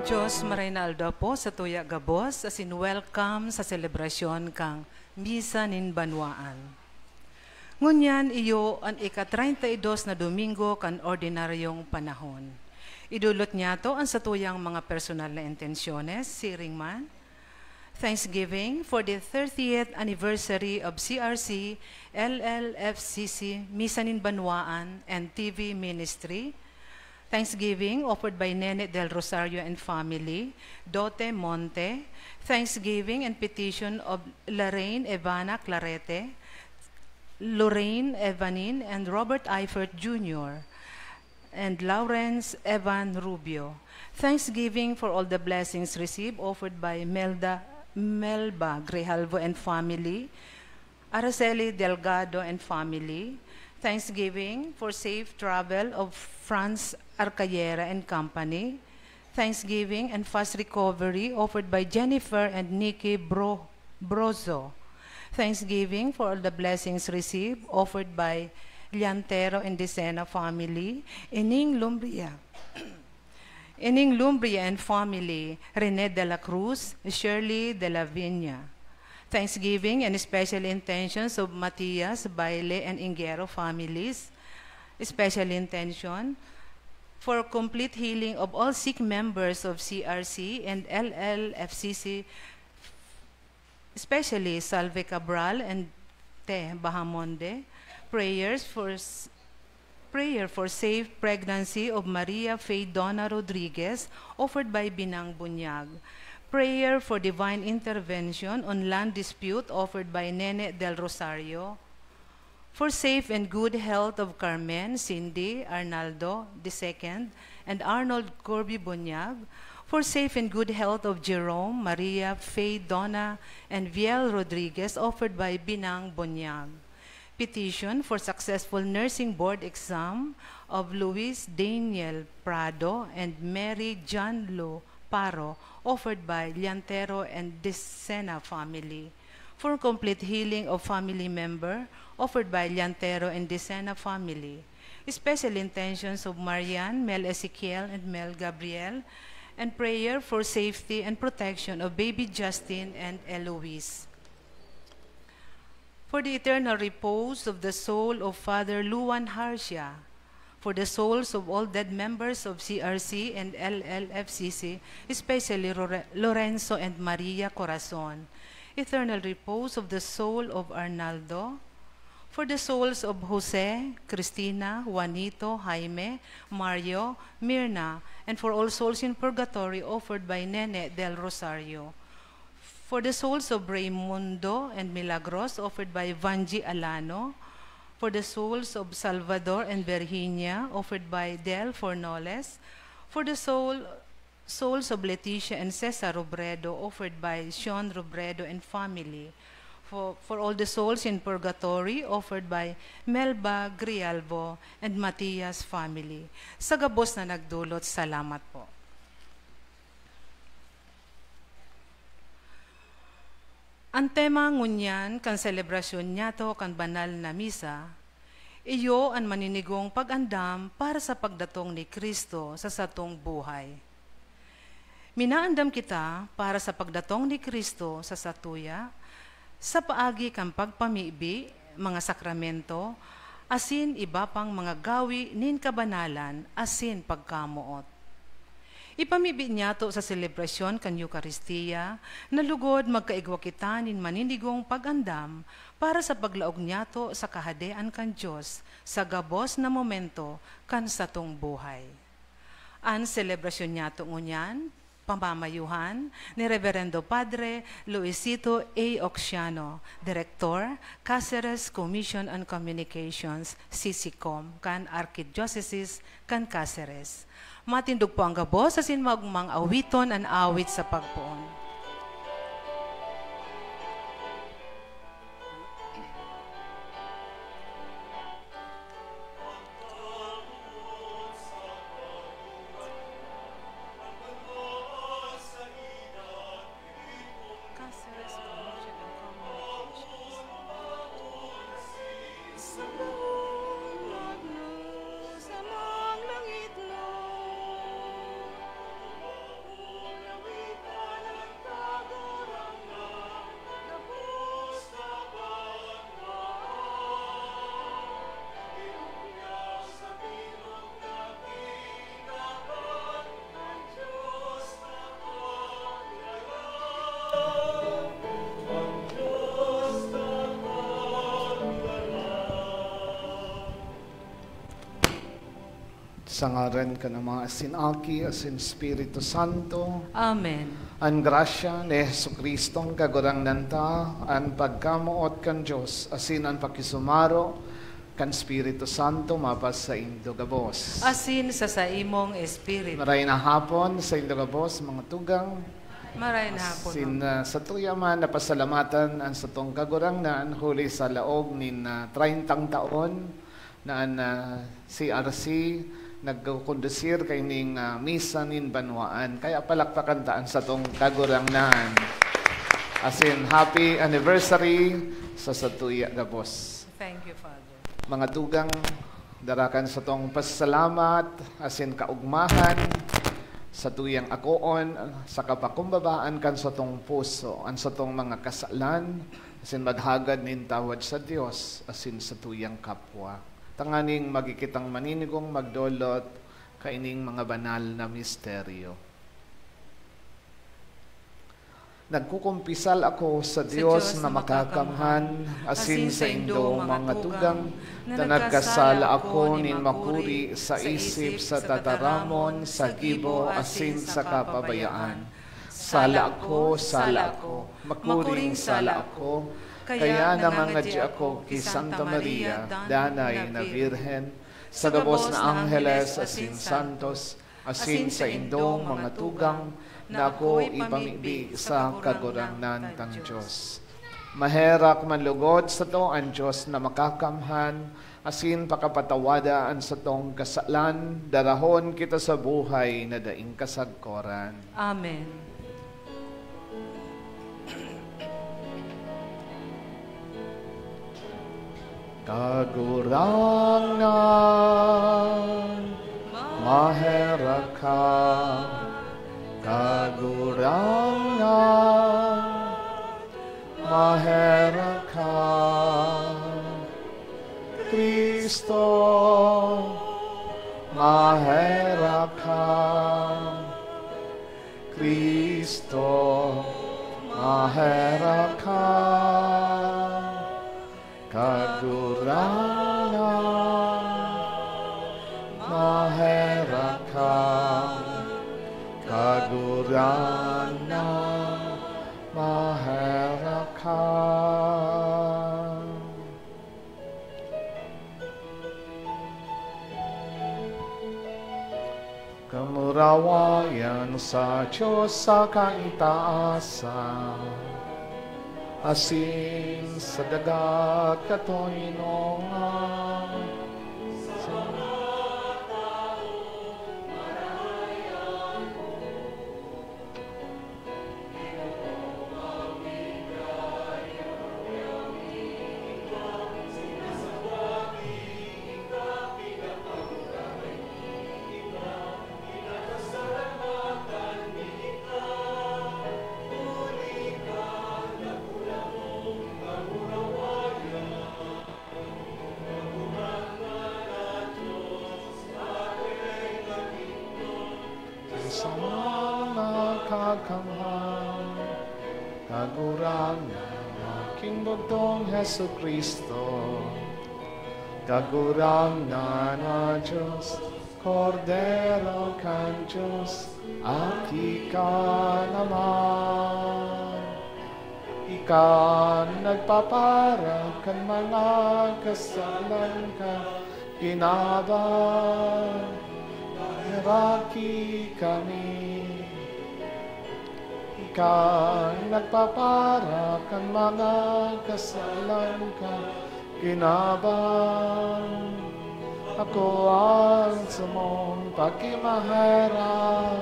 Diyos Marinaldo po sa tuya gabos, as in welcome sa selebrasyon kang Misa nin Banwaan. Ngunyan iyo ang ika-32 na Domingo kan ordinaryong panahon. Idulot niya to ang satuyang mga personal na intensyones, siring man. Thanksgiving for the 30th anniversary of CRC, LLFCC, Misa nin Banwaan, and TV Ministry. Thanksgiving offered by Nene del Rosario and family, Dote Monte. Thanksgiving and petition of Lorraine Evana Clarete, Lorraine Evanin, and Robert Eifert Jr., and Lawrence Evan Rubio. Thanksgiving for all the blessings received offered by Melba Grijalvo and family, Araceli Delgado and family. Thanksgiving for safe travel of Franz Arcayera and company. Thanksgiving and fast recovery offered by Jennifer and Nikki Brozo. Thanksgiving for all the blessings received offered by Liantero and Decena family, Ining Lumbria. Ining Lumbria and family, Rene de la Cruz, Shirley de la Viña. Thanksgiving and special intentions of Matias, Baile, and Ingero families. Special intention for complete healing of all sick members of CRC and LLFCC, especially Salve Cabral and Te Bahamonde. Prayer for safe pregnancy of Maria Faye Donna Rodriguez, offered by Binang Bunyag. Prayer for divine intervention on land dispute offered by Nene del Rosario. For safe and good health of Carmen, Cindy, Arnaldo II, and Arnold Corby Bunyag. For safe and good health of Jerome, Maria, Faye, Donna, and Viel Rodriguez offered by Binang Bunyag. Petition for successful nursing board exam of Luis Daniel Prado and Mary John Lo Paro offered by Liantero and Decena family. For complete healing of family member offered by Liantero and Decena family. Special intentions of Marian, Mel Ezekiel, and Mel Gabriel, and prayer for safety and protection of baby Justin and Eloise. For the eternal repose of the soul of Father Luan Harsha, for the souls of all dead members of CRC and LLFCC, especially Lorenzo and Maria Corazon. Eternal repose of the soul of Arnaldo, for the souls of Jose, Cristina, Juanito, Jaime, Mario, Mirna, and for all souls in purgatory offered by Nene del Rosario. For the souls of Raimundo and Milagros offered by Vanji Alano. For the souls of Salvador and Virginia offered by Del Fornoles. For the souls of Leticia and Cesar Robredo offered by Sean Robredo and family. For all the souls in purgatory offered by Melba Grialvo and Matias family. Sa gabos na nagdulot, salamat po. Ang tema ngunyan kan selebrasyon niya to kan banal na misa, iyo ang maninigong pag-andam para sa pagdatong ni Kristo sa satong buhay. Minaandam kita para sa pagdatong ni Kristo sa satuya, sa paagi kan pagpamibi, mga sakramento, asin iba pang mga gawi nin kabanalan, asin pagkamuot. Ipamibi niya to sa selebrasyon kan Eucharistia, na lugod magkaigwa kita nin maninigong pag-andam para sa paglaog niya to sa kahadean kan Diyos sa gabos na momento kan satong buhay. Ang selebrasyon niya to ngunyan, pamamayuhan ni Reverendo Padre Luisito A. Oxiano, Director, Cáceres Commission on Communications, CCCOM, kan Archdiocese kan Cáceres. Matindog po ang gabos, asin magmang awiton ang awit sa pagpuon. Sa ngaran ka ng mga asinaki, asin Espiritu Santo, Amen. ang grasya ni Jesucristo ang kagurang nanta, ang pagkamuot kan Diyos, asin ang pakisumaro, kan Espiritu Santo, mapas sa indo gabos. Asin sa imong espiritu. Maray na hapon sa indo gabos, mga tugang, Maray na hapon. sin sa tuyaman na pasalamatan ang sa tong kagurang naan huli sa laog nin 30 taon naan CRC nagkukondusir kay ning misa nin banwaan. Kaya palakpakan taan sa tong kagurang naan. As in, happy anniversary sa Satuya Gabos. Thank you, Father. Mga tugang, darakan sa tong pasalamat, as in kaugmahan, sa tuyang akoon, sa kapakumbabaan kan sa tong puso, an sa tong mga kasalan, asin madhagad nin tawad sa Dios, asin sa tuyang kapwa. Tanganing magikitang maninigong magdolot, kaining mga banal na misteryo. Nagkukumpisal ako sa Dios na makakamhan, asin sa indo mga tugang, na nagkasala ako nin makuri sa isip, sa tataramon, sa gibo, asin sa kapabayaan. Sala ako, makuring sala ako, kaya nangangadya ako ki Santa Maria, danay na Birhen, sa gabos na Angeles, asin Santos, asin sa indong mga tugang, na ako ipamibig sa kagurangnan ng Diyos. Maherak manlugod sa to ang Diyos na makakamhan, asin pakapatawadaan sa tong kasalan, darahon kita sa buhay na daing kasagkoran. Amen. Kagurangan, maherak ka, kagurangan, maherak ka, Kristo, maherak ka, Kristo, maherak ka, kagurangan, maherak ka, kagurangan, maherak ka. Kamurawayan sa Diyos sa kaitaasan, asin sa dagat katoinongan, sa mga kakamhan, kagurangan, aking bugtong Hesu Kristo, kagurangan na Diyos, Kordero kan Diyos, at ika naman. Ika nagpapara kan mga kasalan ka, kinaban, Raki kami, ika nagpapara kan mga kasalan ka, kinaban, ako ang sumong pagkimaharap,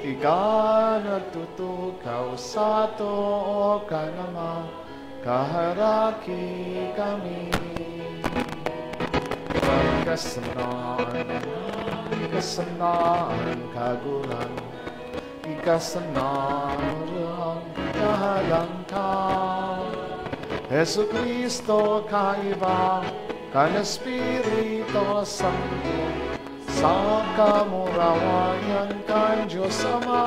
ika nagtutukaw sa to ka naman, kaharaki kami, pagkasanan, ikasanaan kaguran, ikasanaan kahalang ka. Jesu Kristo kaiba, kan Espiritu Santo, sa kamurawayan kan Diyos Ama.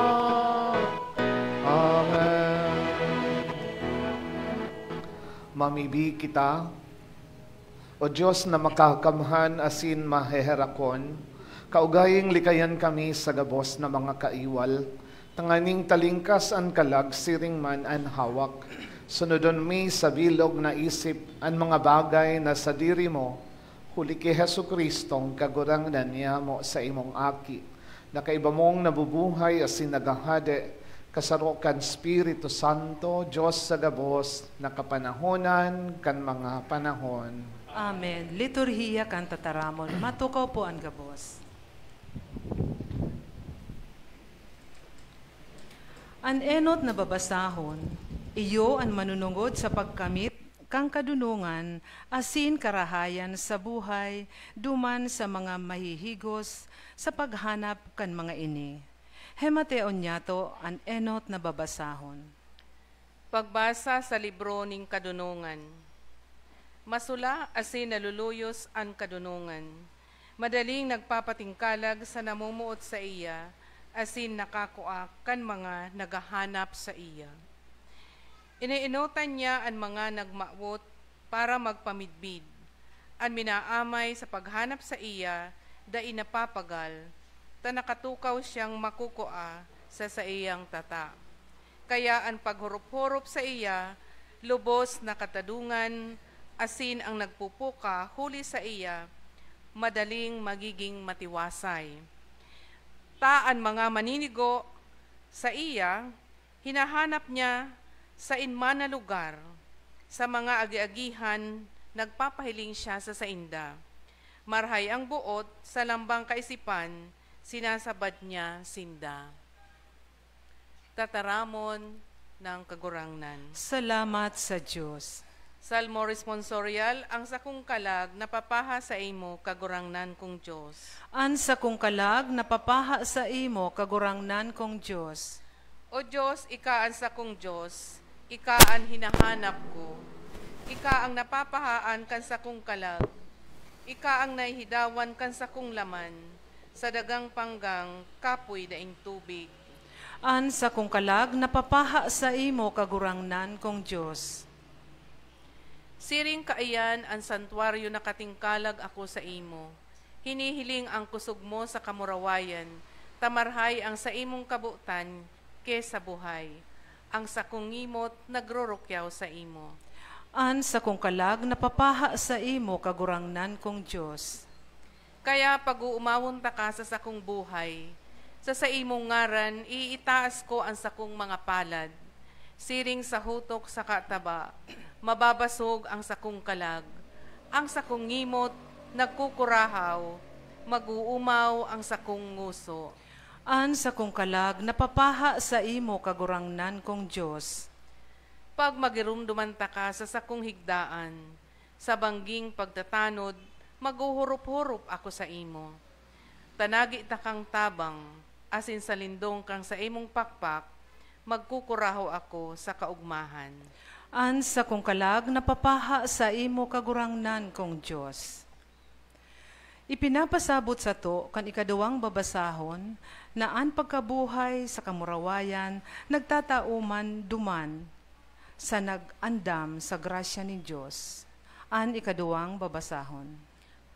Amen. Mamibig kita, O Diyos na makakamhan asin maheherakon, kaugaying likayan kami sa gabos na mga kaiwal, tanganing talingkas an kalag siring man an hawak, sunodon mi sa bilog na isip an mga bagay na sa diri mo, huli ki Hesu Kristong kagurangnan niya mo sa imong aki, na kaiba mong nabubuhay asin nagahade, kasarokan Espiritu Santo, Diyos sa gabos, na kapanahonan kan mga panahon. Amen. Liturhiya kan tataramon. Matukaw po ang gabos. An enot na babasahon, iyo an manunungod sa pagkamit kang kadunungan, asin karahayan sa buhay, duman sa mga mahihigos, sa paghanap kan mga ini. Hemateon niyato an enot na babasahon. Pagbasa sa libro ning kadunungan. Masula asin naluluyos ang kadunungan. Madaling nagpapatingkalag sa namumuot sa iya, asin nakakuak kan mga nagahanap sa iya. Iniinutan niya ang mga nagmaawot para magpamidbid. Ang minaamay sa paghanap sa iya, da inapapagal, ta nakatukaw siyang makukua sa iyang tata. Kaya ang paghurup-hurup sa iya, lubos na katadungan, asin ang nagpupuka huli sa iya, madaling magiging matiwasay. Taan mga maninigo sa iya, hinahanap niya sa inman na lugar, sa mga agi-agihan, nagpapahiling siya sa sainda. Marhay ang buot sa lambang kaisipan, sinasabad niya sinda. Tataramon ng kagurangnan. Salamat sa Diyos. Salmo responsorial, ang sakong kalag napapaha sa imo kagurangnan kong Diyos. An sakong kalag napapaha sa imo kagurangnan kong Diyos. O Diyos, ika ang sakong Diyos, ika ang hinahanap ko. Ika ang napapahaan kan sakong kalag. Ika ang naihidawan kan sakong laman. Sa dagang panggang, kapoy daing tubig. An sakong kalag napapaha sa imo kagurangnan kong Diyos. Siring kaayan ang santuaryo na katingkalag ako sa imo. Hinihiling ang kusog mo sa kamurawayan, tamarhay ang sa imong kabutan, kesa buhay. Ang sakong imot nagrorokyaw sa imo. An sakong kalag napapaha sa imo kagurangnan kong Diyos. Kaya pag-uumawon ta ka sa sakong buhay, sa imong ngaran, iitaas ko ang sakong mga palad. Siring sa hutok sa kataba, mababasog ang sakong kalag. Ang sakong ngimot, nagkukurahaw, mag-uumaw ang sakong nguso. An sakong kalag napapaha sa imo kagurangnan kong Diyos. Pag magirumduman ta ka sa sakong higdaan, sa bangging pagtatanod, maguhurup-hurup ako sa imo. Tanagi ta kang tabang, asin sa lindong kang sa imong pakpak, magkukuraho ako sa kaugmahan. An sakong kalag napapaha sa imo kagurangnan kong Diyos. Ipinapasabot sa to kan ikaduwang babasahon na an pagkabuhay sa kamurawayan nagtatauman duman sa nag-andam sa grasya ni Diyos. An ikaduwang babasahon.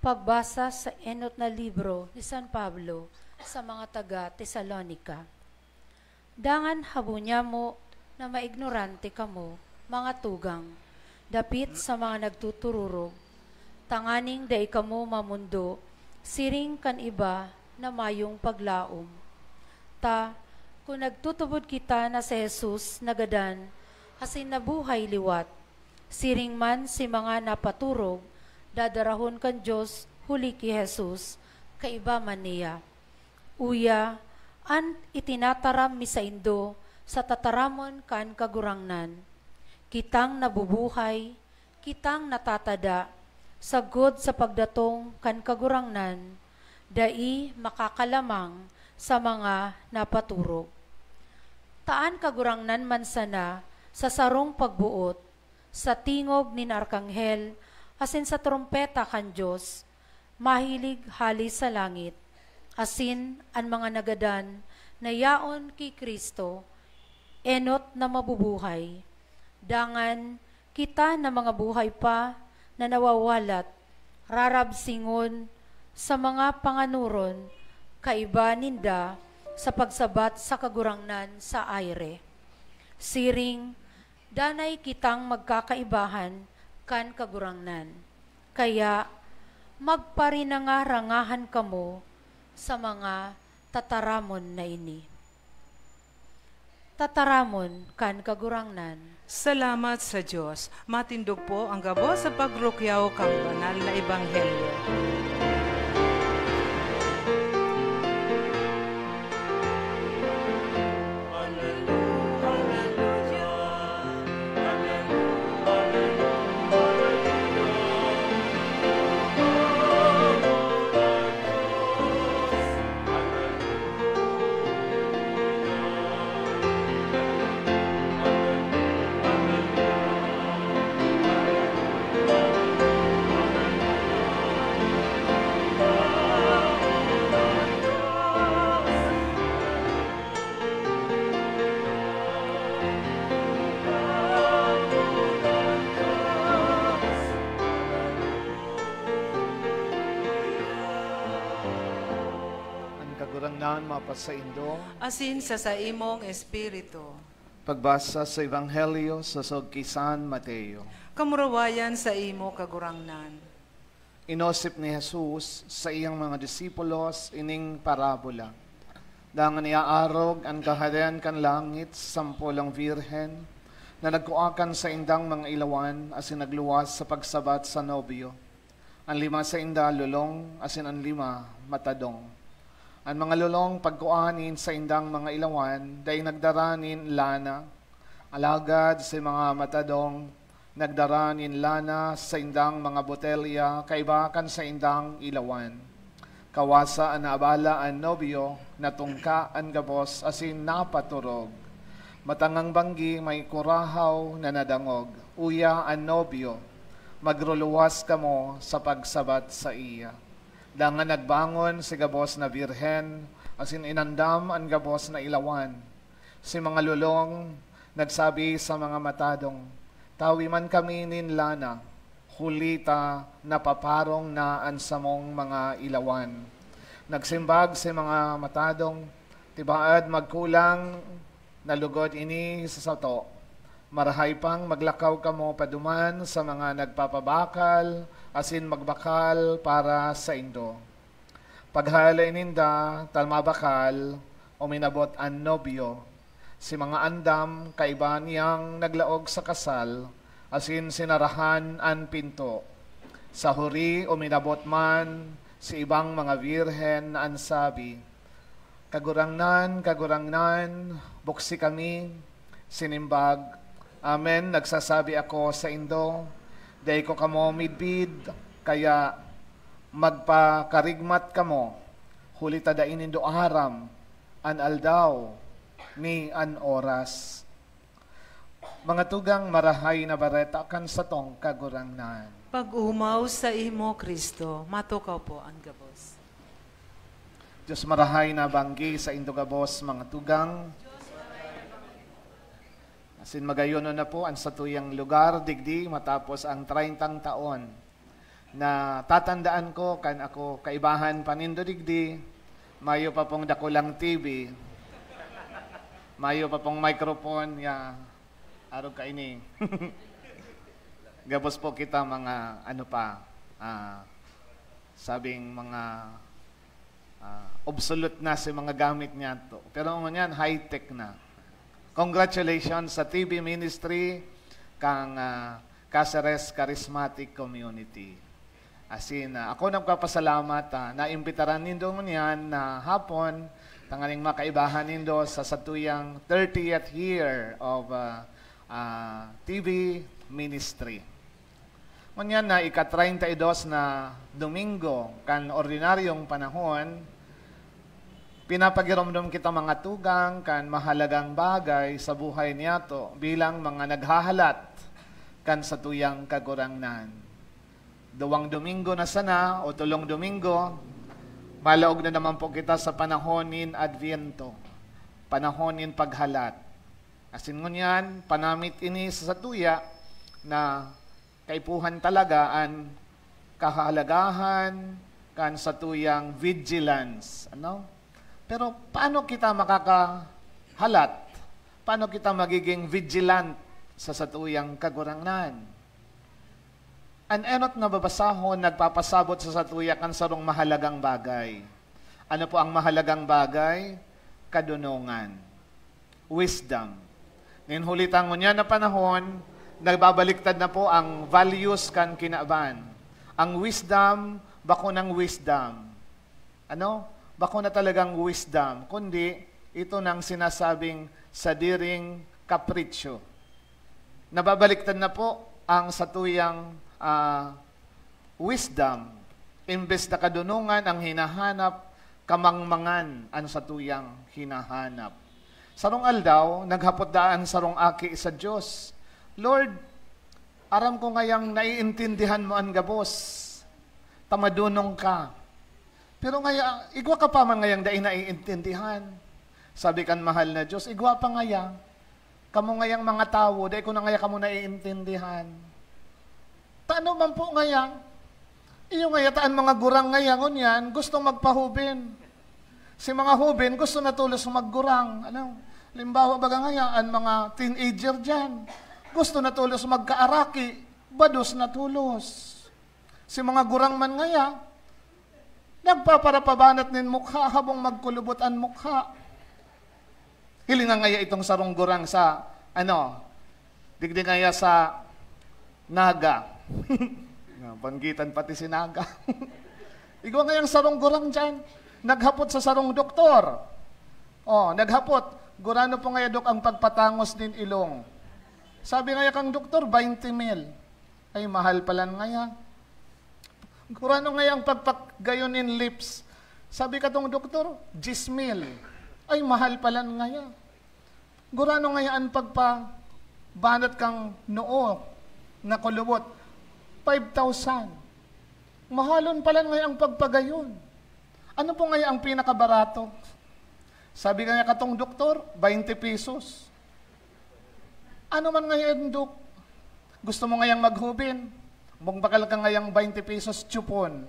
Pagbasa sa enot na libro ni San Pablo sa mga taga-Tesalonica. Dangan habunya mo na maignorante kamo, mga tugang, dapit sa mga nagtutururog, tanganing day kamo mamundo, siring kan iba na mayong paglaom. Ta, kung nagtutubod kita na si Jesus nagadan, asin nabuhay liwat, siring man si mga napaturog, dadarahon kan Diyos huli ki Jesus, kaiba man niya. Uya, an itinataram mi sa indo, sa tataramon kan kagurangnan. Kitang nabubuhay, kitang natatada, sagod sa pagdatong kan kagurangnan, dai makakalamang sa mga napaturog. Taan kagurangnan man sana, sa sarong pagbuot, sa tingog ni Arkanghel, asin sa trompeta kan Diyos, mahilig halis sa langit, asin ang mga nagadan na yaon kay Kristo, enot na mabubuhay. Dangan kita na mga buhay pa na nawawalat, rarabsingon sa mga panganuron, kaiba ninda sa pagsabat sa kagurangnan sa aire. Siring, danay kitang magkakaibahan kan kagurangnan. Kaya, magparinangarangahan kamo sa mga tataramon na ini. Tataramon kan kagurangnan. Salamat sa Diyos. Matindog po ang gabos sa pagrukyaw kang banal na ebanghelyo. Kagurangnan mapasaindo. Asin sa imong espiritu. Pagbasa sa Ebanghelyo sa kay San Mateo. Kamurawayan sa imo kagurangnan. Inosip ni Jesus sa iyang mga disipulos ining parabola. Dangan iaarog ang kaharian kan langit sa sampulang virhen na nagkuakan sa indang mga ilawan asin nagluwas sa pagsabat sa nobyo. Ang 5 sa inda lulong asin ang 5 matadong. Ang mga lulong pagkuanin sa indang mga ilawan, dahil nagdaranin lana, alagad sa mga matadong, nagdaranin lana sa indang mga botelya, kaibakan sa indang ilawan. Kawasa ang naabala ang nobyo, natungka ang gabos, asin napaturog. Matangang banggi may kurahaw na nadangog, uya ang nobyo, magruluwas kamo sa pagsabat sa iya. Dangan nagbangon si gabos na birhen, asin inandam ang gabos na ilawan. Si mga lulong nagsabi sa mga matadong, tawi man kami nin lana, hulita napaparong na ang samong mga ilawan. Nagsimbag si mga matadong, tibaad magkulang nalugod ini sa sato. Marahay pang maglakaw kamo paduman sa mga nagpapabakal, asin magbakal para sa indo. Paghala ininda, talmabakal, o minabot ang nobyo. Si mga andam, kaiba niyang naglaog sa kasal, asin sinarahan ang pinto. Sa huri, o minabot man, si ibang mga virhen na ansabi, kagurangnan, kagurangnan, buksi kami, sinimbag, amen, nagsasabi ako sa indo, day ko kamo midbid, kaya magpakarigmat kamo, huli tadain indo aram, an aldaw, ni an oras. Mga tugang marahay na bareta kan sa tong kagurangnan. Pag-umaw sa imo, Kristo, matukaw po ang gabos. Diyos marahay na banggi sa indo gabos, mga tugang. Asin magayon na po ang satuyang lugar, digdi, matapos ang 30 taon na tatandaan ko kan ako kaibahan panindo digdi, mayo pa pong dakulang TV, mayo pa pong microphone, ya, arog ka ini. Gabos po kita mga, ano pa, sabing mga obsolete na si mga gamit niya to. Pero ngunyan, high-tech na. Congratulations sa TV ministry kang Caceres Charismatic Community. Asin, ako nagpapasalamat, naimbitaran nindo niyan na hapon, tangaling makaibahan nindo sa satuyang 30th year of TV ministry. Ngunyan na ika-32 na Domingo, kan ordinaryong panahon, pinapagiromdom kita mga tugang kan mahalagang bagay sa buhay niyato bilang mga naghahalat kan sa tuyang kagurangnan. 2 Domingo na sana o 3 Domingo, malaog na naman po kita sa panahonin Adviento, panahonin paghalat. Asin ngunyan, panamit ini sa tuya na kaipuhan talaga ang kahalagahan, kan sa tuyang vigilance. Ano? Pero paano kita makakahalat? Paano kita magiging vigilant sa satuyang kagurangan? An enot na babasahon, nagpapasabot sa satuyakan sarong mahalagang bagay. Ano po ang mahalagang bagay? Kadunungan. Wisdom. Ninhulitan mo niya na panahon, nagbabaliktad na po ang values kan kinaban. Ang wisdom, bako ng wisdom. Ano? Bako na talagang wisdom. Kundi, ito nang sinasabing sadiring kapritsyo. Nababaliktad na po ang satuyang wisdom. Imbes na kadunungan ang hinahanap, kamangmangan ang satuyang hinahanap. Sarong aldaw, naghapot daan sarong aki sa Diyos. Lord, aram ko ngayang naiintindihan mo ang gabos. Tamadunong ka. Pero ngaya, igwa ka pa man ngayang dai naiintindihan. Sabi kan mahal na Diyos, igwa pa ngaya. Kamu ngayang mga tao, dai ko na ngaya kamo naiintindihan. Taano man po ngayang? Iyo ngaya taan mga gurang ngayangon yan, gustong magpahubin. Si mga hubin, gusto na tulos maggurang. Ano? Limbawa baga ngayaan, mga teenager dyan. Gusto na tulos magkaaraki, bados na tulos. Si mga gurang man ngaya, nagpaparapabanat nin mukha habang magkulubot ang mukha. Hilinga ngaya itong sarong gurang sa, digdi ngaya sa naga. Banggitan pati si naga. Igwa ngayang sarong gurang dyan, naghapot sa sarong doktor. Naghapot. Gurano po ngaya dok ang pagpatangos din ilong. Sabi ngaya kang doktor, 20 mil. Ay, mahal pala ngaya. Gurano ngaya ang pagpagayonin lips. Sabi ka tong doktor, 10 mil. Ay, mahal pala ngaya. Gurano ngaya ang pagpabanat kang noo na kulubot, 5,000. Mahalon pala ngaya ang pagpagayon. Ano po ngaya ang pinakabarato? Sabi nga katong doktor, 20 pesos. Ano man ngayon, Dok? Gusto mo ngayang maghubin? Mong bakal ka ngayang 20 pesos, chupon.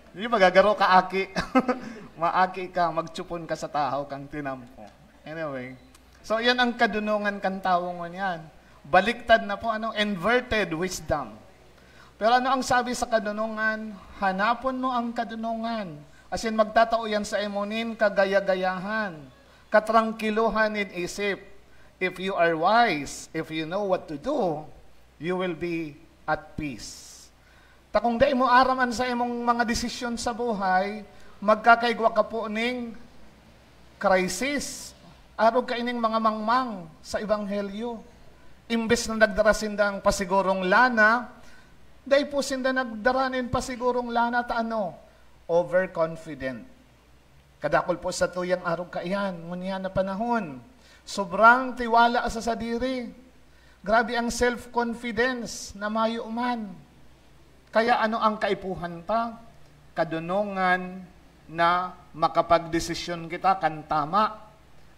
Hindi magagaro ka, aki. Maaki ka, magchupon ka sa tao kang tinampo. Anyway, so yan ang kadunungan kang tao mo yan. Baliktad na po, inverted wisdom. Pero ano ang sabi sa kadunungan? Hanapon mo ang kadunungan. As in, magtatao yan sa emonin, kagaya-gayahan, katrangkiluhan in isip. If you are wise, if you know what to do, you will be at peace. Takong dai mo araman sa imong mga desisyon sa buhay, magkakaigwa ka po ning crisis. Arog ka ining mga mangmang sa Ebanghelyo. Imbes na nagdarasindang pasigurong lana, dahil po sinda nagdaranin pa sigurong lana overconfident. Kadakol po sa tuyang araw kaiyan, ngunyan na panahon. Sobrang tiwala sa sadiri. Grabe ang self-confidence na mayo man. Kaya ano ang kaipuhan pa? Kadunungan na makapagdesisyon kita kan tama.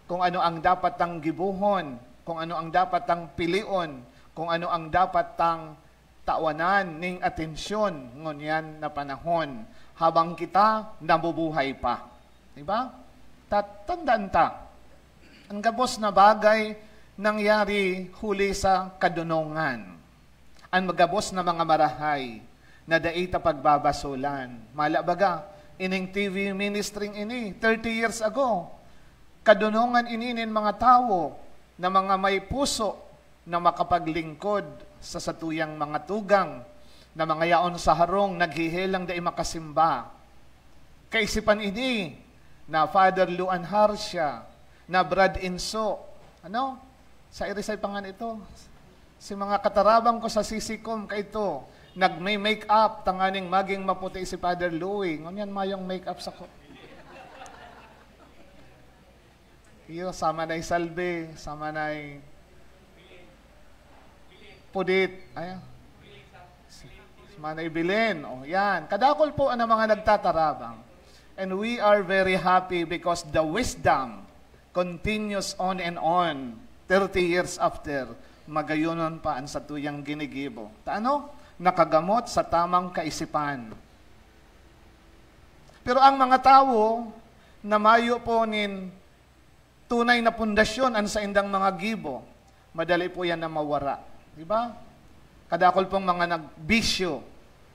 Kung ano ang dapat tang gibuhon, kung ano ang dapat tang pilion, kung ano ang dapat tang tawanan ning atensyon ngunyan na panahon habang kita nabubuhay pa. Diba? Tandaan ta. Ang gabos na bagay nangyari huli sa kadunungan. Ang magabos na mga marahay na daita pagbabasulan. Malabaga, ining TV ministering ini 30 years ago. Kadunungan ininin mga tao na mga may puso na makapaglingkod sa satuyang mga tugang na mga yaon sa harong naghihilang dai makasimba. Kaisipan ini na Father Luan Harsha, na Brad Inso, sa irisay pangan ito, si mga katarabang ko sa sisikom kaito, nagmay make-up, tanganing maging maputi si Father Louie. Ngunyan mayong make-up sa ko. Iyo, sama na salbe, sama na pudit. Ayan. Sama na ibilin. O, yan. Kadakol po ang mga nagtatarabang. And we are very happy because the wisdom continues on and on 30 years after magayunon pa ang satuyang ginigibo. Taano? Nakagamot sa tamang kaisipan. Pero ang mga tao na mayo po nin tunay na pundasyon ang sa indang mga gibo, madali po yan na mawara. Diba? Kadakol pong mga nagbisyo,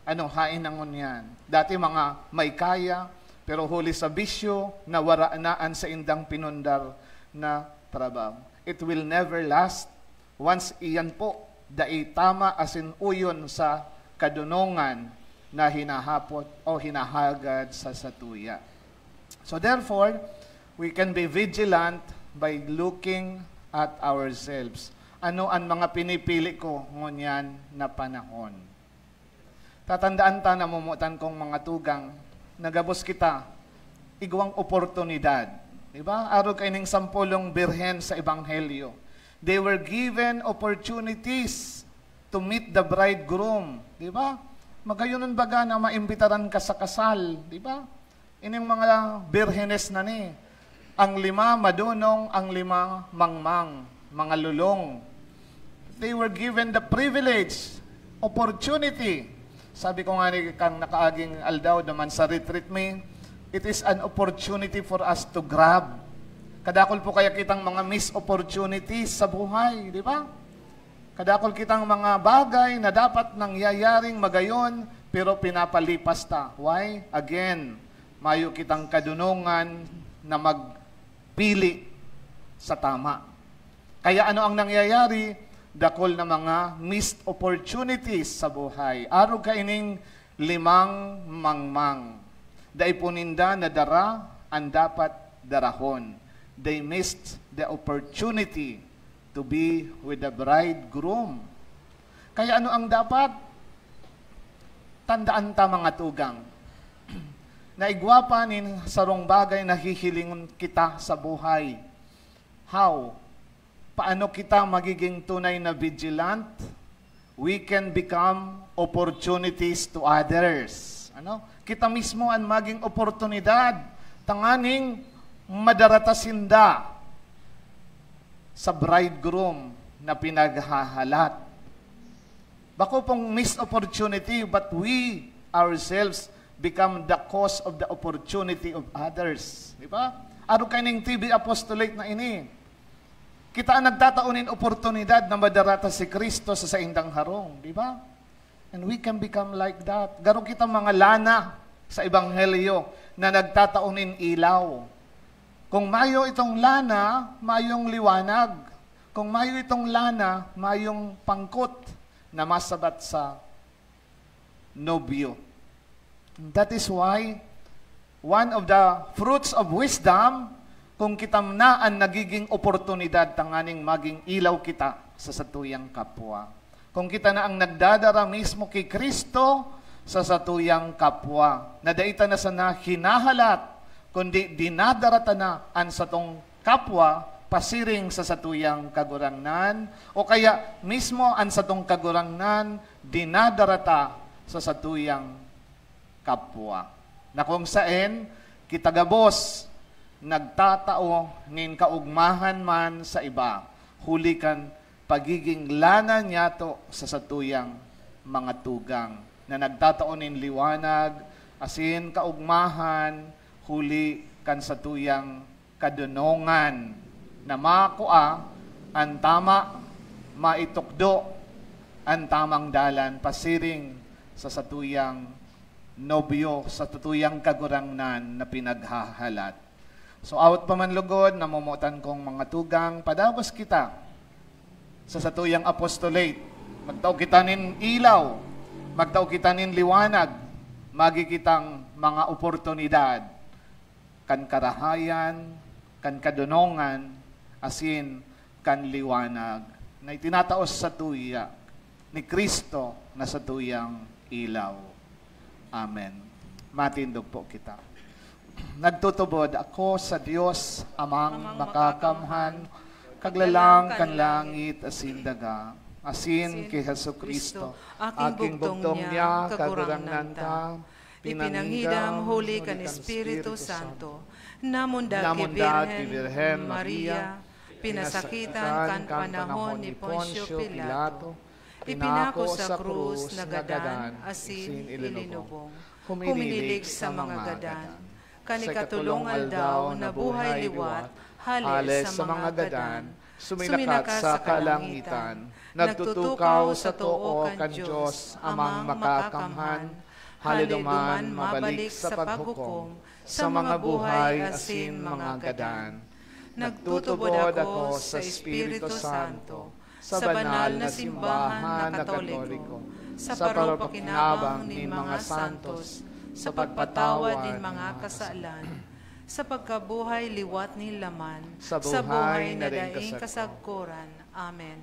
hain nangon yan. Dati mga may kaya, pero huli sa bisyo, nawara na ang sa indang pinundar na trabaho. It will never last. Once iyan po, tama asin uyon sa kadunungan na hinahapot o hinahagad sa satuya. So therefore, we can be vigilant by looking at ourselves. Ano ang mga pinipili ko ngunyan na panahon? Tatandaan ta na mumutan kong mga tugang, nagabos kita, igwang oportunidad. Diba? Araw kayo ng 10 birhen sa Ebanghelyo. They were given opportunities to meet the bridegroom. Diba? Magayunan baga na maimbitaran ka sa kasal. Diba? Ining mga birhenes na ni. Ang 5 madunong, ang 5 mangmang, mga lulong. They were given the privilege, opportunity. Sabi ko nga ni kang nakaaging aldaw naman sa retreat me, it is an opportunity for us to grab. Kadakol po kaya kitang mga missed opportunities sa buhay, di ba? Kadakol kitang mga bagay na dapat nangyayaring magayon, pero pinapalipas ta. Why? Again, mayo kitang kadunungan na magpili sa tama. Kaya ano ang nangyayari? Dakol na mga missed opportunities sa buhay. Araw kaining 5 mangmang. Dai puninda na dara ang dapat darahon. They missed the opportunity to be with the bridegroom. Kaya ano ang dapat? Tandaan ta mga tugang. Naigwapa nin sarong bagay na hihilingon kita sa buhay. How? Paano kita magiging tunay na vigilant? We can become opportunities to others. Kita mismo ang maging oportunidad. Tanganing madaratasinda sa bridegroom na pinaghahalat. Bako pong missed opportunity, but we ourselves become the cause of the opportunity of others. Di ba? Araw kayo ng TV apostolate na ini. Kita ang nagtataunin oportunidad na madarata si Kristo sa indang harong, di ba? And we can become like that. Garo kita mga lana sa Ebanghelyo na nagtataunin ilaw. Kung mayo itong lana, mayong liwanag. Kung mayo itong lana, mayong pangkot na masabat sa nobyo. That is why one of the fruits of wisdom, kung kitam na ang nagiging oportunidad tanganing maging ilaw kita sa satuyang kapwa. Kung kita na ang nagdadara mismo kay Kristo sa satuyang kapwa, na daita na sana hinahalat, kundi dinadarata na ang satong kapwa pasiring sa satuyang kagurangnan, o kaya mismo ang satong kagurangnan dinadarata sa satuyang kapwa. Na kung saan kita gabos nagtatao nin kaugmahan man sa iba, huli kan pagiging lana niya to sa satuyang mga tugang, na nagtatao nin liwanag, asin kaugmahan, huli kan satuyang kadunongan, na makua ang tama, maitukdo ang tamang dalan, pasiring sa satuyang nobyo, sa satuyang kagurangnan na pinaghahalat. So awat pa man lugod, namumutan kong mga tugang, padabos kita sa satuyang apostolate. Magtao kita nin ilaw, magtao kita nin liwanag, magikitang mga oportunidad, kan karahayan, kan kadunongan, asin kan liwanag, na itinataos sa tuya ni Kristo na satuyang ilaw. Amen. Matindog po kita. Nagtutubod ako sa Diyos amang makakamhan, kaglalang kan langit asin daga, asin kay Hesus Kristo, aking bugtong niya, kagurangnan ta, ipinanghidam huli kan Espiritu Santo, namundag ki Birhen Maria, pinasakitan kan panahon ni Poncio Pilato, ipinako sa krus na gadan, asin ilinubong, huminilig sa mga gadan, kanikatulungal daw na buhay liwat, halis sa mga gadan, suminakat sa kalangitan, nagtutukaw sa tuo kan Diyos, amang makakamhan, haliduman mabalik sa paghukom, sa mga buhay asin mga gadan. Nagtutubod ako sa Espiritu Santo, sa banal na simbahan na Katoliko, sa parupakinabang ni mga santos, sa pagpatawad ng mga kasalan, sa pagkabuhay liwat ni laman, sa buhay na daing kasagkuran. Amen.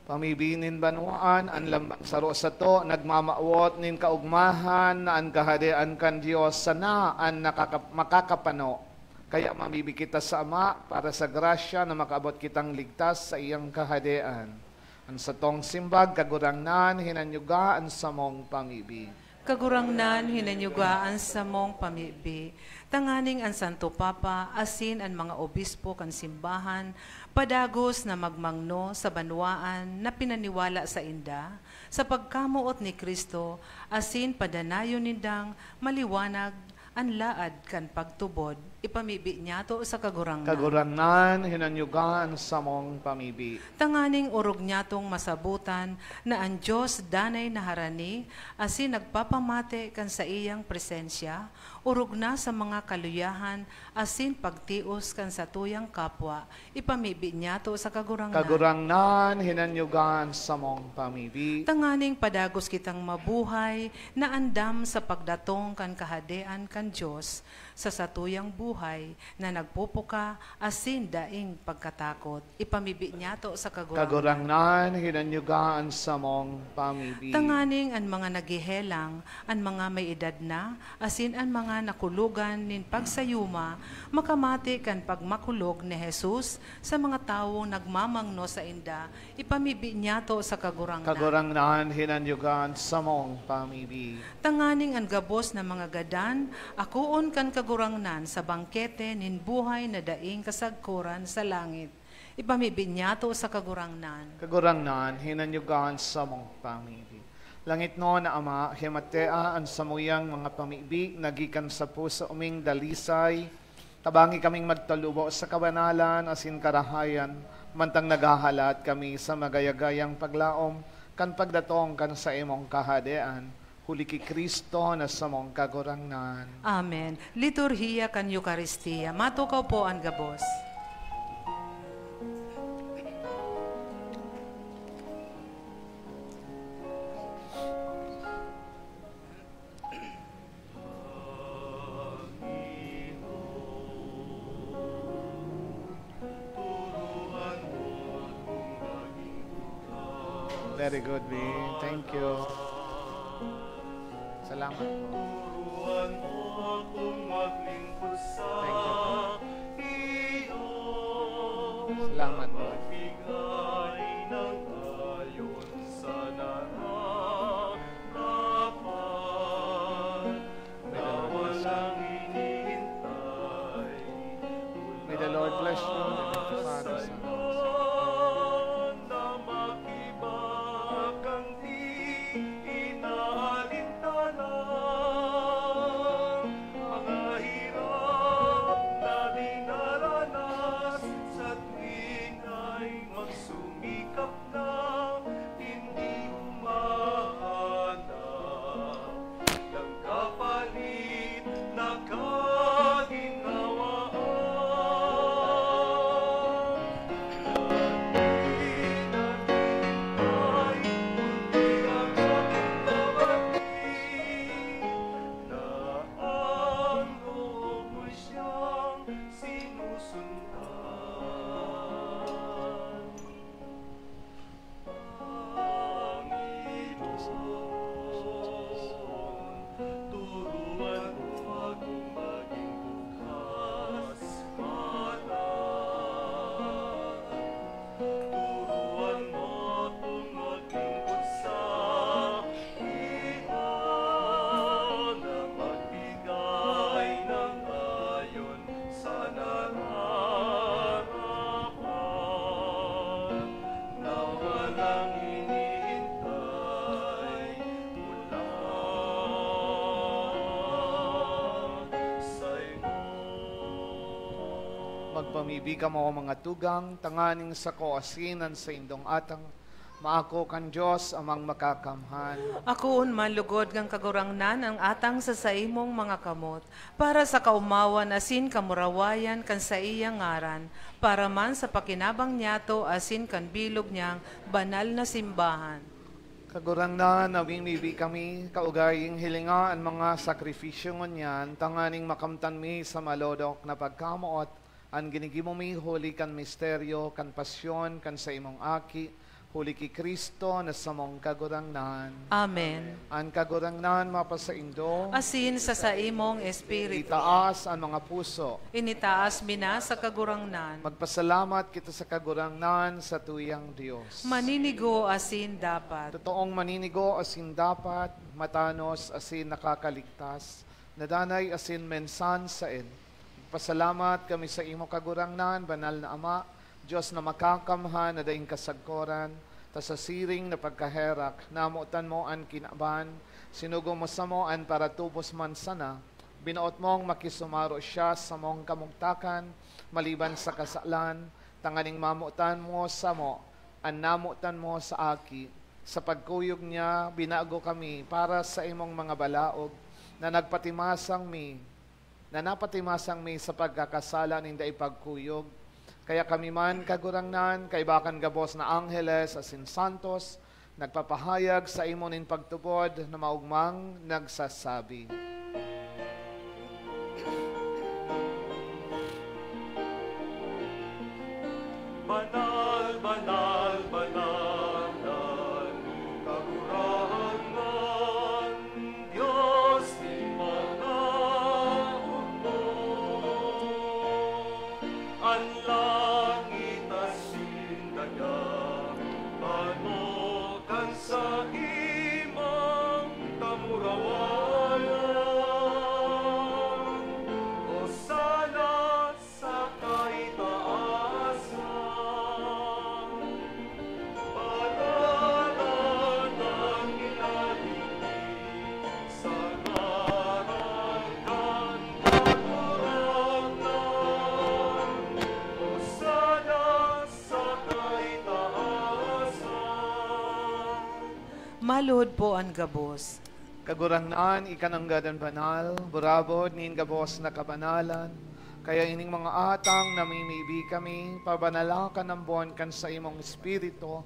Pamibinin banwaan, ang lambang saro sa to, nagmamaawot nin kaugmahan, na ang kahadian kan Diyos, sana ang makakapano. Kaya mamibig kita sa Ama, para sa grasya na makaabot kitang ligtas sa iyang kahadian. Ang sa tong simbag, kagurangnan, hinanyugaan sa mong pamibig. Kagurangnan, hinanyugaan sa mong pamibig. Tanganing ang Santo Papa, asin ang mga obispo kan simbahan, padagos na magmangno sa banwaan na pinaniwala sa inda, sa pagkamuot ni Kristo, asin padanayon nindang maliwanag ang laad kan pagtubod, ipamibi niya to sa kagurangnan. Kagurangnan, hinanyugan sa mong pamibi. Tanganing urog niya tong masabutan na ang Diyos danay na harani, asin nagpapamate kan sa iyang presensya, urog na sa mga kaluyahan, asin pagtios kan sa tuyang kapwa, ipamibi niya to sa kagurangnan. Kagurangnan, hinanyugan sa mong pamibi. Tanganing padagos kitang mabuhay, na andam sa pagdatong kan kahadean kan Diyos, sa satuyang buhay na nagpupuka asin daing pagkatakot. Ipamibi niya to sa kagurangnan. Kagurangnan, hinanyugaan sa mong pamibi. Tanganing ang mga nagihelang, ang mga may edad na, asin ang mga nakulugan nin pagsayuma, makamati kan pagmakulog ni Jesus sa mga tawo nagmamangno sa inda, ipamibi niya to sa kagurangnan. Kagurangnan, hinanyugaan sa mong pamibi. Tanganing ang gabos na mga gadan, akuon kan kagurangnan sa bangkete nin buhay na daing kasagkuran sa langit. Ipamibi niya to sa kagurangnan. Kagurangnan, hinanyugaan sa mong pamibi. Langit no na Ama, himatea ang samuyang mga pamibi, nagikan sa puso uming dalisay, tabangi kaming magtalubo sa kabanalan, asin karahayan, mantang nagahalat kami sa magayagayang paglaom, kan pagdatong kan sa imong kahadean, huli ki Kristo na sa mong kagurangnan. Amen. Liturhiya kan Eucharistia. Matukaw po ang gabos. Very good, B. Thank you. Salamat po. Turuan mo akong maglingkod sa iyo. Salamat po. Magbigay ng ayon sa nararapat na walang hinihintay. May the Lord bless you. The Father, Son, and Holy Spirit. Pamibigan mo mga tugang, tanganing sa koasinan sa indong atang, maako kan Diyos amang makakamhan. Akoon malugod ng kagurangnan ang atang sa saimong mga kamot, para sa kaumawan asin kamurawayan kan sa iyang ngaran, para man sa pakinabang niyato asin kan bilog niyang banal na simbahan. Kagurangnan nawing mibi kami, kaugaying hilinga ang mga sakrifisyo ngunyan, tanganing makamtan mi sa malodok na pagkamuot, ang ginigimo mi huli kan misteryo, kan pasyon, kan sa imong aki, huli ki Kristo na sa mong kagurangnan. Amen. Ang kagurangnan mapasaindo, Asin sa saimong espiritu, itaas ang mga puso. initaas mina sa kagurangnan. Magpasalamat kita sa kagurangnan sa tuyang Diyos. Maninigo asin dapat. Totoong maninigo asin dapat, matanos asin nakakaligtas, nadanay asin mensan sain. Magpasalamat kami sa imo kagurangnan, banal na Ama, Diyos na makakamhan na daing kasagkoran, ta sa siring na pagkaherak, namutan mo ang kinaban, sinugo mo sa mo an para tubos man sana, binuot mong makisumaro siya sa mong kamugtakan, maliban sa kasalan, tanganing mamutan mo sa mo, an namutan mo sa aki, sa pagkuyog niya, binago kami para sa imong mga balaog, na napatimasang mi sa pagkakasala ninda ipagkuyog, kaya kami man kagurangnan, kaibakan gabos na angheles asin santos, nagpapahayag sa imo nin pagtubod na maugmang nagsasabi. Banal, banal, banalan, kagurangnan, Diyos ni mga hukbo. Ang langit asin dagat, panokan sa imong kamurawayan. Hosana sa kaitaasan, panalan ang ilalingin, sa ngaran kan kagurangnan. Hosana sa kaitaasan. Maluhod po ang gabos. Kagurangnan, ikananggadan banal, burabod nin gabos na kabanalan, kaya ining mga atang namimibi kami, pabanalakan ng buwan kan sa imong espiritu,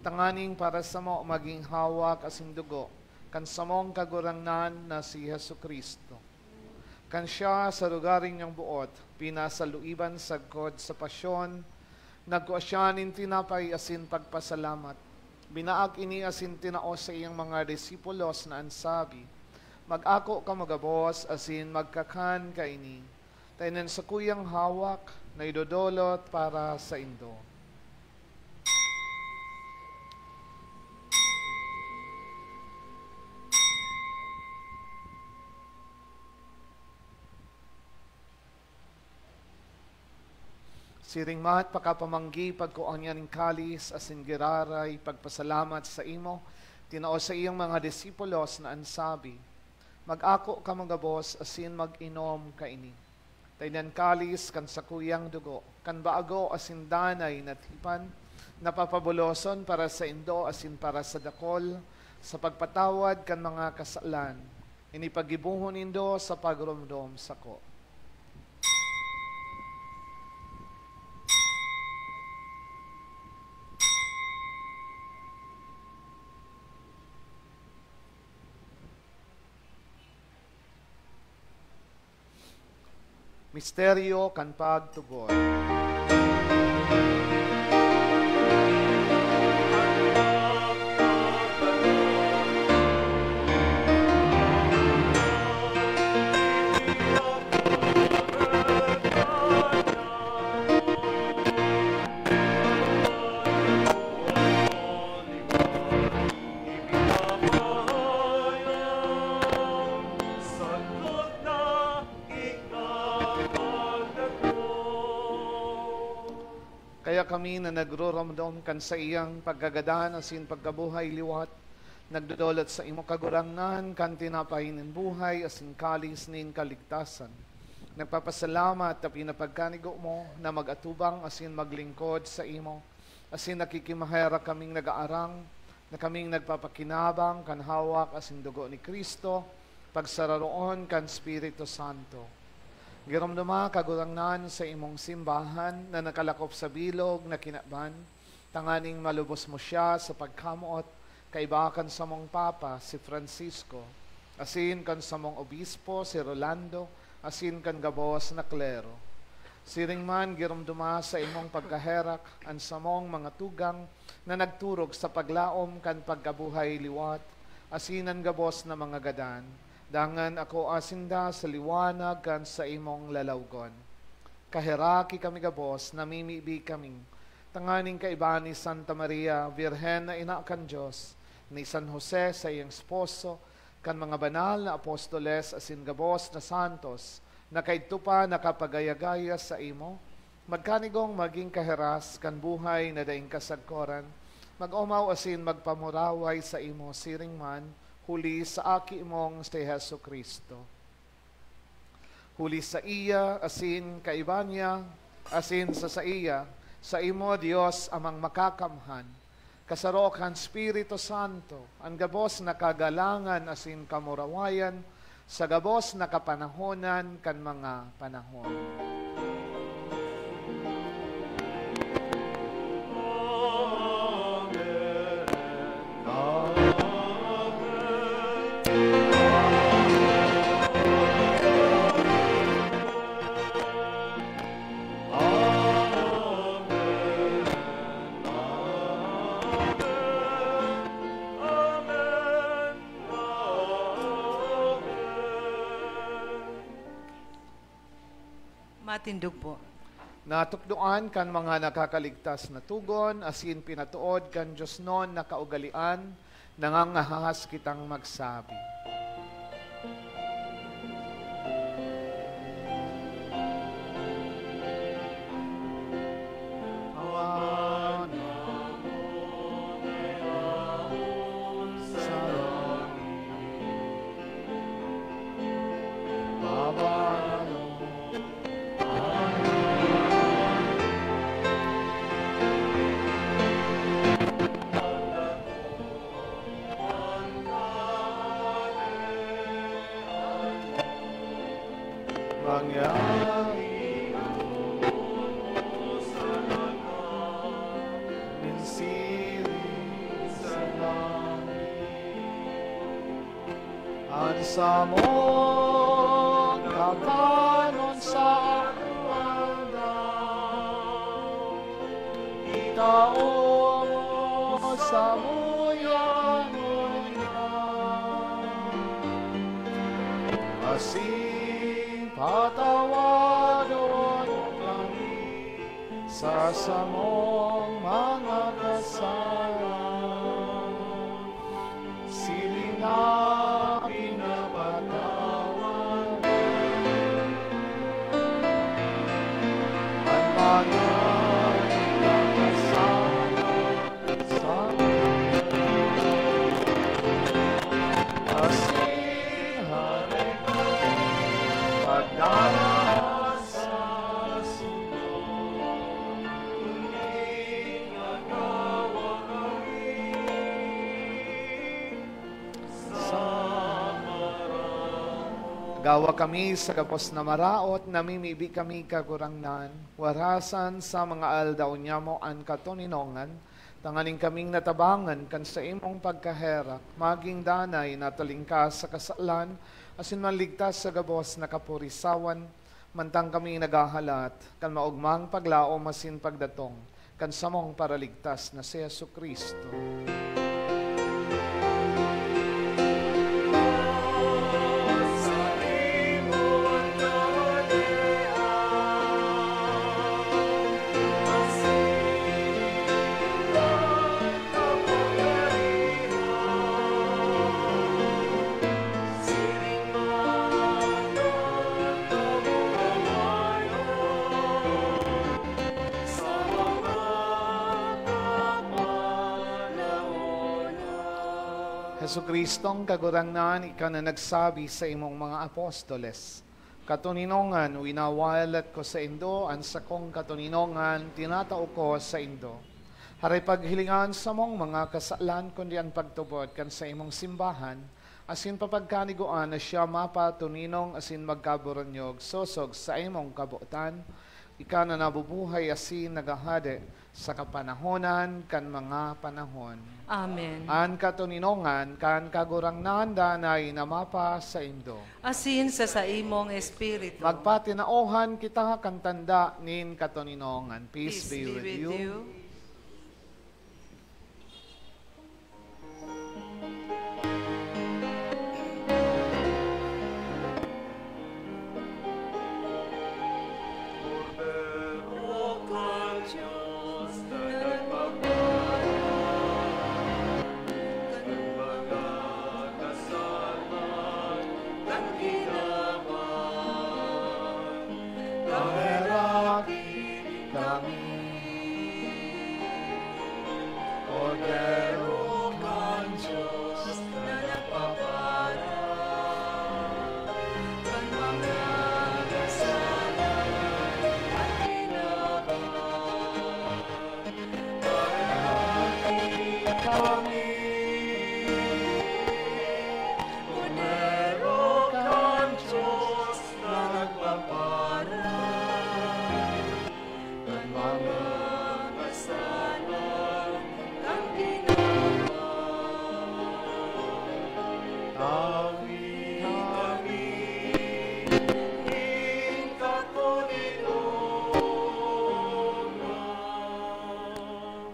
tanganing para sa mo maging hawak asing dugo, kan sa mong kagurangnan na si Hesu Kristo. Kan siya sa lugaring niyang buot, pinasaluiban sagkod sa pasyon, nagkuha siya nin tinapay asin pagpasalamat. Binaag ini asin tinao sa iyang mga disipulos na ansabi, mag-ako ka magabos asin magkakan ka ini. Tainan sa kuyang hawak na idodolot para sa indo. Siring mat pakapamanggi pagkuan niya ng kalis asin giraray pagpasalamat sa imo, tinao sa iyang mga disipulos na ansabi, mag-ako ka magabos asin mag-inom ka ini. Tainan kalis kan sa kuyang dugo, kan baago asin danay na tipan, napapabuloson para sa indo asin para sa dakol, sa pagpatawad kan mga kasalan, inipagibuhon indo sa pagrumdom sako. Misteryo kan pagtugon. Kaya kami na nagro-ramdam kan sa iyang pagkagadahan asin pagkabuhay liwat, nagdodolot sa imo kagurangnan kan tinapay nin buhay asin kalis nin kaligtasan. Nagpapasalamat na pinapagkanigo mo na mag-atubang asin maglingkod sa imo. Asin nakikimahera kaming nag-aarang, na kaming nagpapakinabang kan hawak asin dugo ni Kristo, pagsararoon kan Espiritu Santo. Giramdama kagurangnan sa imong simbahan na nakalakop sa bilog na kinaban, tanganing malubos mo siya sa pagkamuot, kaibakan sa mong Papa si Francisco, asin kan sa mong Obispo si Rolando, asin kan gabos na klero. Siring man giramdama sa imong pagkaherak an sa mong mga tugang na nagturog sa paglaom kan pagkabuhay liwat, asinan gabos na mga gadan. Dangan ako asinda sa liwanag kan sa imong lalawgon. Kaheraki kami gabos, namimibi kaming. Tanganing kaibahan ni Santa Maria, Virhen na ina kan Diyos, ni San Jose sa iyang esposo, kan mga banal na apostoles asin gabos na santos, na kaidto pa nakapagayagaya sa imo, magkanigong maging kaheras kan buhay na daing kasagkoran, mag-umaw asin magpamuraway sa imo siring man, huli sa aki mong si Hesu Kristo. Huli sa iya, asin kaiba niya, asin sa iya, sa imo Dios amang makakamhan, kasaro kan Espiritu Santo, ang gabos na kagalangan asin kamurawayan, sa gabos na kapanahonan kan mga panahon. Matindog po. Natukdoan kan mga nakakaligtas na tugon, asin pinatuod kan Diyos non na kaugalian, nangangahas kitang magsabi. Sa mong kakanon sa wanda, itao mo sa muyan asin patawadon kami sa samong mga kasalanan, silingan gawa kami sa gabos na maraot, namimibi kami kagurangnan, warasan sa mga aldaw niya mo an katoninongan, tanganing kaming natabangan kan sa imong pagkaherak, maging danay na talingkas sa kasalan, asin manligtas sa gabos na kapurisawan, mantang kami nagahalat, kan maugmang paglaom asin pagdatong, kan samong paraligtas na si Yesu Kristo. Jesucristong kagurangnan, ikaw na nagsabi sa imong mga apostoles, Katuninongan, winawalat ko sa Indo, ang sakong katuninongan, tinatao ko sa Indo. Haray paghilingan sa mong mga kasalan, kundi ang pagtubod kan sa imong simbahan, asin papagkaniguan na siya mapatuninong asin magkaburanyog, sosog sa imong kabuotan, ika na nabubuhay asin nagahade sa kapanahonan kan mga panahon. Amen. An katuninongan kan kagurang nandanay na mapa sa Indo. Asin sa imong espiritu. Magpatinaohan kita kan tanda nin katuninongan. Peace be with you. Cordero ka Diyos na nagpapala, mga kasalan ng ginaman, Kaheraki kami. Cordero kan Diyos na nagpapala, kan mga kasalan at ginaman. Kaheraki kami. Cordero kan Diyos na nagpapala, kan mga kasalan at ginaman. Awi kami, in katuninongan.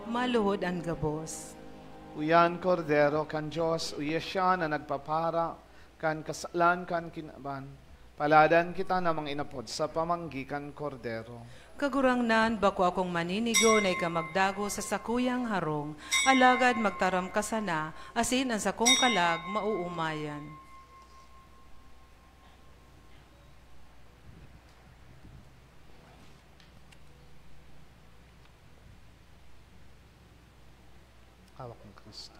Maluhod ang gabos. Uyan Cordero kan Diyos, uya siya na nagpapara, kan kasalan kan kinaban. Paladan kita namang inapod sa pamanggi kan Cordero. Kagurangnan, bako akong maninigo na ikamagdago sa sakuyang harong, alagad magtaram ka sana, asin ang sakong kalag mauumayan. Hawak ng Kristo.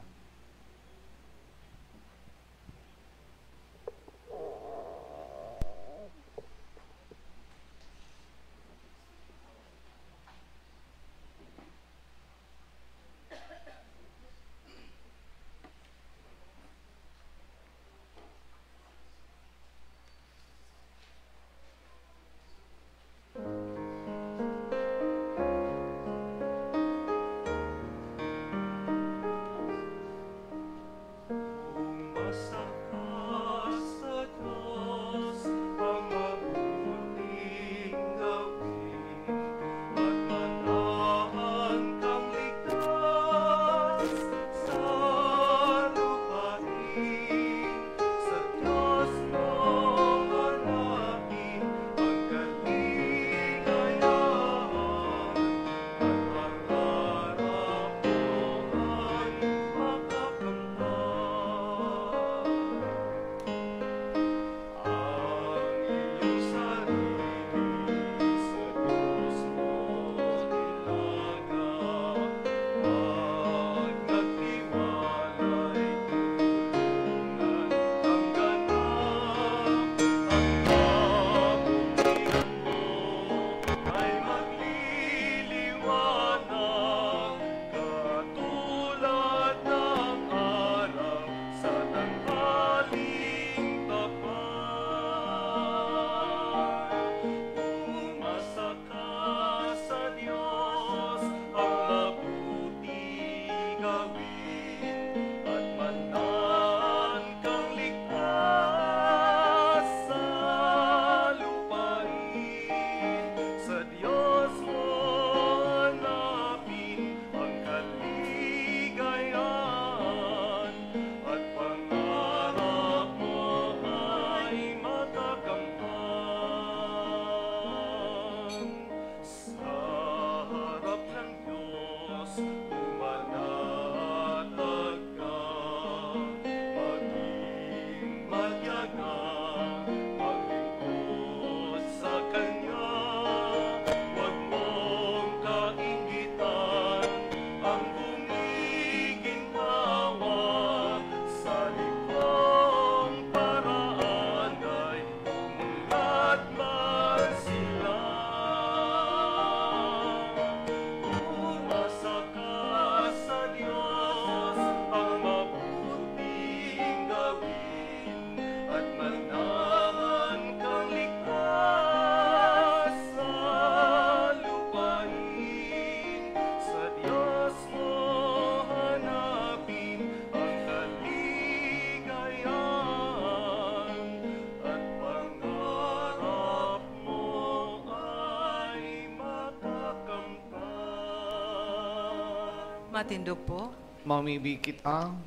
Matindog po. Mamibikit ang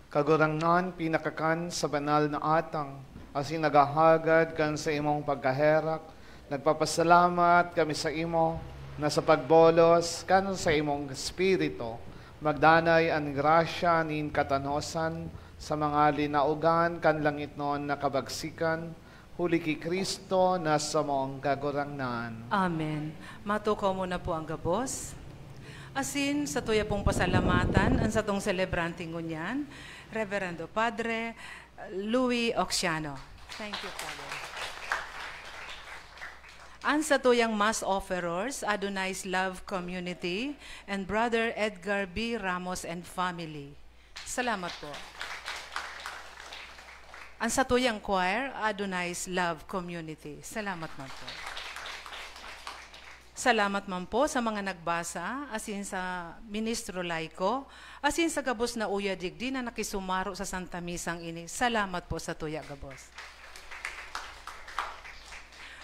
kagurangnan pinakakan sa banal na atang, asin nagahagad kan sa imong pagkaherak, nagpapasalamat kami sa imo, na sa pagbolos kan sa imong espiritu, magdanay ang grasya nin katanosan, sa mga linaugan kan langit noon nakabagsikan, huli ki Kristo na sa mong kagurangnan. Amen. Matukaw muna po ang gabos. Asin sa tuya pong pasalamatan, ang sa tong celebrante ngunyan, Reverendo Padre Louis Oxiano. Thank you, Father. Ang sa tuyang mass offerers, Adonai's Love Community, and Brother Edgar B. Ramos and family. Salamat po. Ang sa tuyang choir, Adonai's Love Community. Salamat man po. Salamat man po sa mga nagbasa, asin sa Ministro Laiko, asin sa gabos na uya digdi na nakisumaro sa Santa Misang ini. Salamat po sa tuya gabos.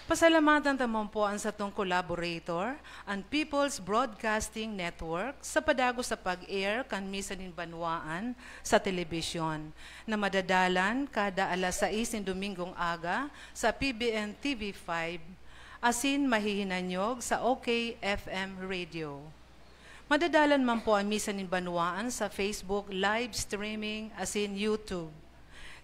Pasalamatan tamang po ang sa tong collaborator, ang People's Broadcasting Network, sa padago sa pag-air kan Misa nin Banwaan sa telebisyon, na madadalan kada alas 6 Domingong aga sa PBN TV5, asin mahihinanyog sa OK FM Radio. Madadalan man po ang Misa nin Banwaan sa Facebook live streaming asin YouTube.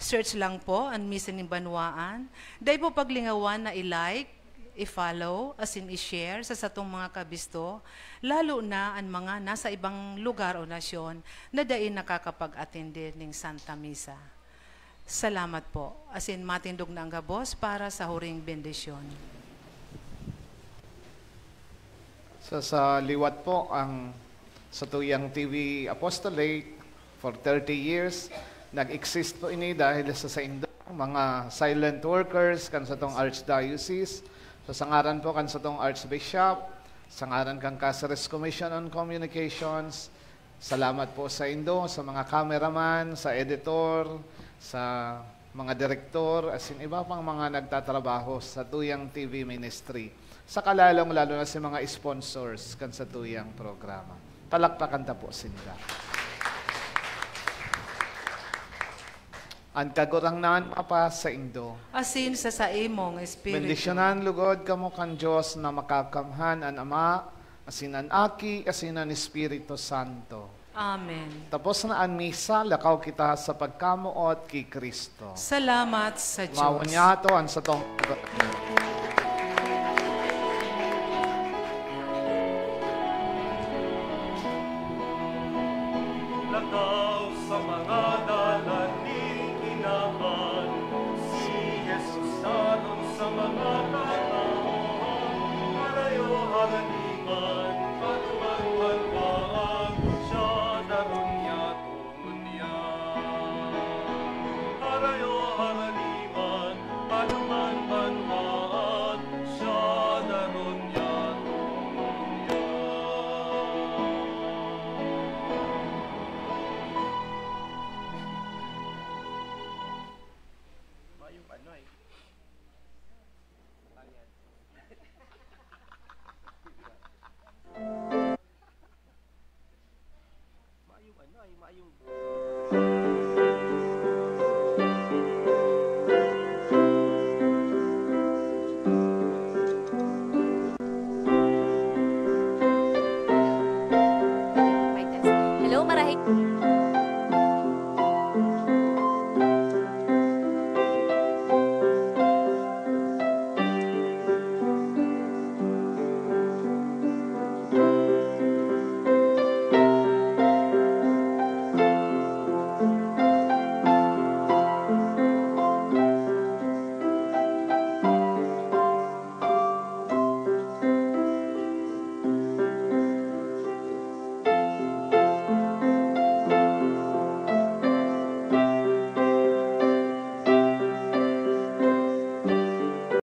Search lang po ang Misa nin Banwaan. Dahil po paglingawan na i-like, i-follow, asin i-share sa satong mga kabisto, lalo na ang mga nasa ibang lugar o nasyon na dain nakakapag-attende ng Santa Misa. Salamat po. Asin matindog na ang gabos para sa huring bendisyon. Sa liwat po ang sa tuyang TV Apostolate for 30 years, nag-exist po ini dahil sa Indo, mga silent workers kan sa tong Archdiocese, sa sangaran po kan sa tong Archbishop, sangaran kan Caceres Commission on Communications. Salamat po sa Indo, sa mga cameraman, sa editor, sa mga direktor, asin iba pang mga nagtatrabaho sa tuyang TV ministry. Sa kalalong lalo na sa mga sponsors kan sa tuyang programa. Palakpakan ta po sinda. Ang kagurangnan mapa sa Indo. Asin sa imong espiritu. Bendisyonan lugod kamo kan Dios na makakamhan an Ama, asin an Aki, asin an Espiritu Santo. Amen. Tapos na ang misa, lakaw kita sa pagkamuot ki Kristo. Salamat sa Diyos. Maunya to ang sa tong Lakaw sa mga dalaning inahan, si Jesus naroon sa mga tanawan, harayo haraniman, pagmagpagpag, siya naroon niya tunyan. Harayo haraniman, pagmagpagpag, siya naroon niya tunyan. Mayong ano ay. Mayong ano ay, mayong